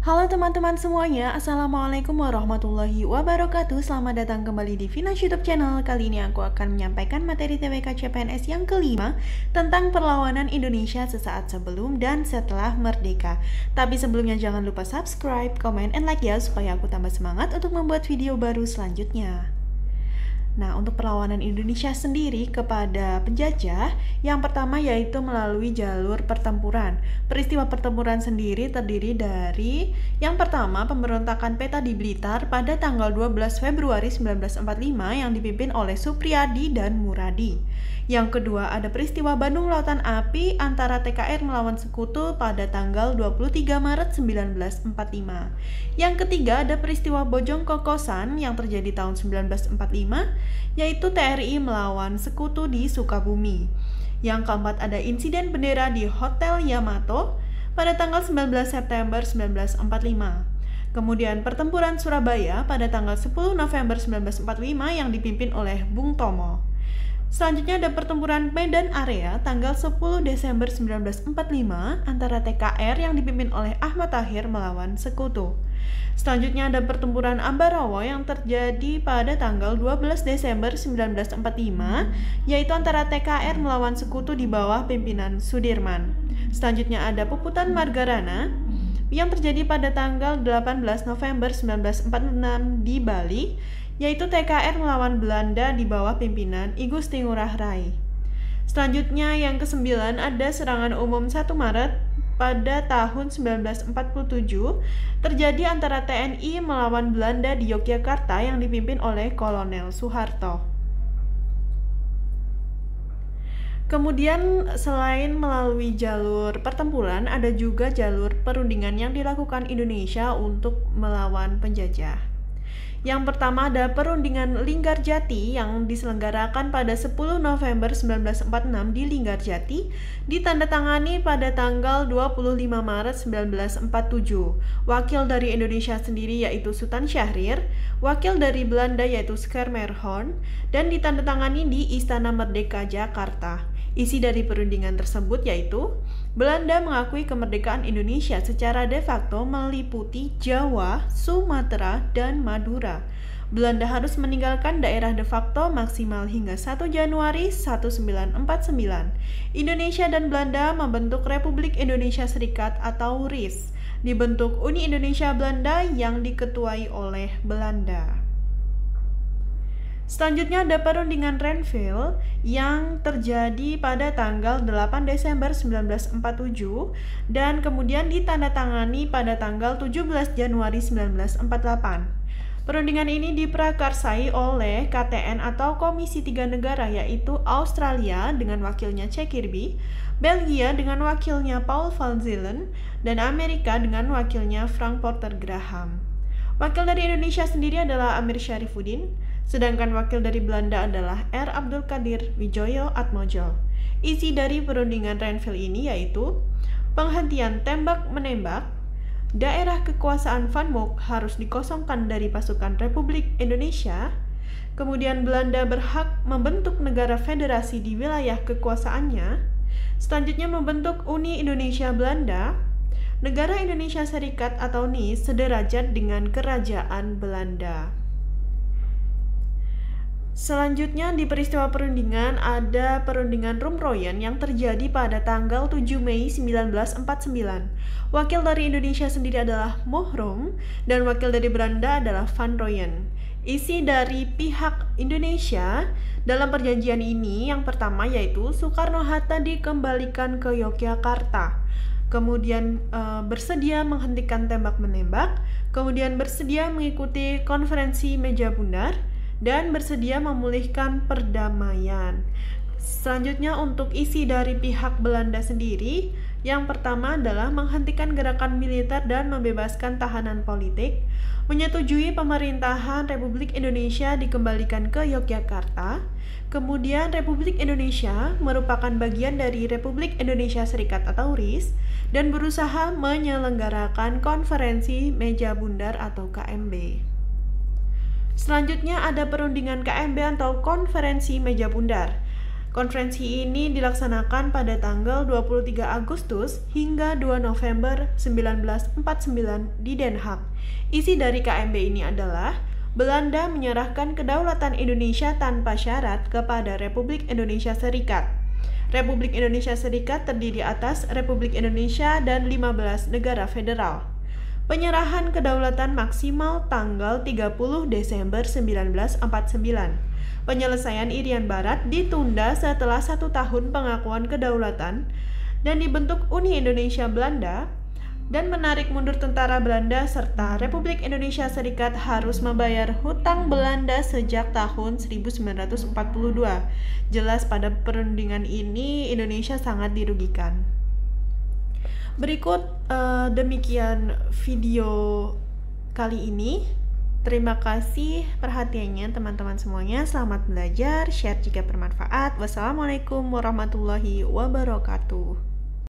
Halo teman-teman semuanya, Assalamualaikum warahmatullahi wabarakatuh. Selamat datang kembali di Finas YouTube channel. Kali ini aku akan menyampaikan materi TWK CPNS yang kelima tentang perlawanan Indonesia sesaat sebelum dan setelah merdeka. Tapi sebelumnya jangan lupa subscribe, comment, and like ya, supaya aku tambah semangat untuk membuat video baru selanjutnya. Nah, untuk perlawanan Indonesia sendiri kepada penjajah, yang pertama yaitu melalui jalur pertempuran. Peristiwa pertempuran sendiri terdiri dari yang pertama, pemberontakan Peta di Blitar pada tanggal 12 Februari 1945 yang dipimpin oleh Supriyadi dan Muradi. Yang kedua, ada peristiwa Bandung Lautan Api antara TKR melawan Sekutu pada tanggal 23 Maret 1945. Yang ketiga, ada peristiwa Bojong Kokosan yang terjadi tahun 1945, yaitu TRI melawan Sekutu di Sukabumi. Yang keempat, ada insiden bendera di Hotel Yamato pada tanggal 19 September 1945. Kemudian pertempuran Surabaya pada tanggal 10 November 1945 yang dipimpin oleh Bung Tomo. Selanjutnya ada pertempuran Medan Area tanggal 10 Desember 1945 antara TKR yang dipimpin oleh Ahmad Tahir melawan Sekutu. Selanjutnya ada pertempuran Ambarawa yang terjadi pada tanggal 12 Desember 1945, yaitu antara TKR melawan Sekutu di bawah pimpinan Sudirman. Selanjutnya ada Puputan Margarana yang terjadi pada tanggal 18 November 1946 di Bali, yaitu TKR melawan Belanda di bawah pimpinan I Gusti Ngurah Rai. Selanjutnya yang kesembilan ada serangan umum 1 Maret pada tahun 1947 terjadi antara TNI melawan Belanda di Yogyakarta yang dipimpin oleh Kolonel Soeharto. Kemudian selain melalui jalur pertempuran, ada juga jalur perundingan yang dilakukan Indonesia untuk melawan penjajah. Yang pertama ada perundingan Linggarjati yang diselenggarakan pada 10 November 1946 di Linggarjati, ditandatangani pada tanggal 25 Maret 1947. Wakil dari Indonesia sendiri yaitu Sultan Syahrir, wakil dari Belanda yaitu Schermerhorn, dan ditandatangani di Istana Merdeka Jakarta. Isi dari perundingan tersebut yaitu Belanda mengakui kemerdekaan Indonesia secara de facto meliputi Jawa, Sumatera, dan Madura. Belanda harus meninggalkan daerah de facto maksimal hingga 1 Januari 1949. Indonesia dan Belanda membentuk Republik Indonesia Serikat atau RIS, dibentuk Uni Indonesia Belanda yang diketuai oleh Belanda. Selanjutnya ada perundingan Renville yang terjadi pada tanggal 8 Desember 1947 dan kemudian ditandatangani pada tanggal 17 Januari 1948. Perundingan ini diprakarsai oleh KTN atau Komisi Tiga Negara, yaitu Australia dengan wakilnya C. Kirby, Belgia dengan wakilnya Paul van Zelen, dan Amerika dengan wakilnya Frank Porter Graham. Wakil dari Indonesia sendiri adalah Amir Syarifuddin, sedangkan wakil dari Belanda adalah R. Abdul Qadir Wijoyo Atmojo. Isi dari perundingan Renville ini yaitu penghentian tembak-menembak, daerah kekuasaan Van Mook harus dikosongkan dari pasukan Republik Indonesia, kemudian Belanda berhak membentuk negara federasi di wilayah kekuasaannya, selanjutnya membentuk Uni Indonesia Belanda, Negara Indonesia Serikat atau NIS sederajat dengan Kerajaan Belanda. Selanjutnya di peristiwa perundingan ada perundingan Rumroyen yang terjadi pada tanggal 7 Mei 1949. Wakil dari Indonesia sendiri adalah Mohrom dan wakil dari Belanda adalah Van Rooyen. Isi dari pihak Indonesia dalam perjanjian ini yang pertama yaitu Soekarno-Hatta dikembalikan ke Yogyakarta. Kemudian bersedia menghentikan tembak-menembak, kemudian bersedia mengikuti konferensi meja bundar, dan bersedia memulihkan perdamaian. Selanjutnya untuk isi dari pihak Belanda sendiri, yang pertama adalah menghentikan gerakan militer dan membebaskan tahanan politik, menyetujui pemerintahan Republik Indonesia dikembalikan ke Yogyakarta, kemudian Republik Indonesia merupakan bagian dari Republik Indonesia Serikat atau RIS, dan berusaha menyelenggarakan konferensi meja bundar atau KMB. Selanjutnya ada perundingan KMB atau konferensi meja bundar. Konferensi ini dilaksanakan pada tanggal 23 Agustus hingga 2 November 1949 di Den Haag. Isi dari KMB ini adalah Belanda menyerahkan kedaulatan Indonesia tanpa syarat kepada Republik Indonesia Serikat. Republik Indonesia Serikat terdiri atas Republik Indonesia dan 15 negara federal. Penyerahan kedaulatan maksimal tanggal 30 Desember 1949. Penyelesaian Irian Barat ditunda setelah 1 tahun pengakuan kedaulatan dan dibentuk Uni Indonesia Belanda, dan menarik mundur tentara Belanda serta Republik Indonesia Serikat harus membayar hutang Belanda sejak tahun 1942. Jelas pada perundingan ini Indonesia sangat dirugikan. Berikut demikian video kali ini. Terima kasih perhatiannya teman-teman semuanya. Selamat belajar, share jika bermanfaat. Wassalamualaikum warahmatullahi wabarakatuh.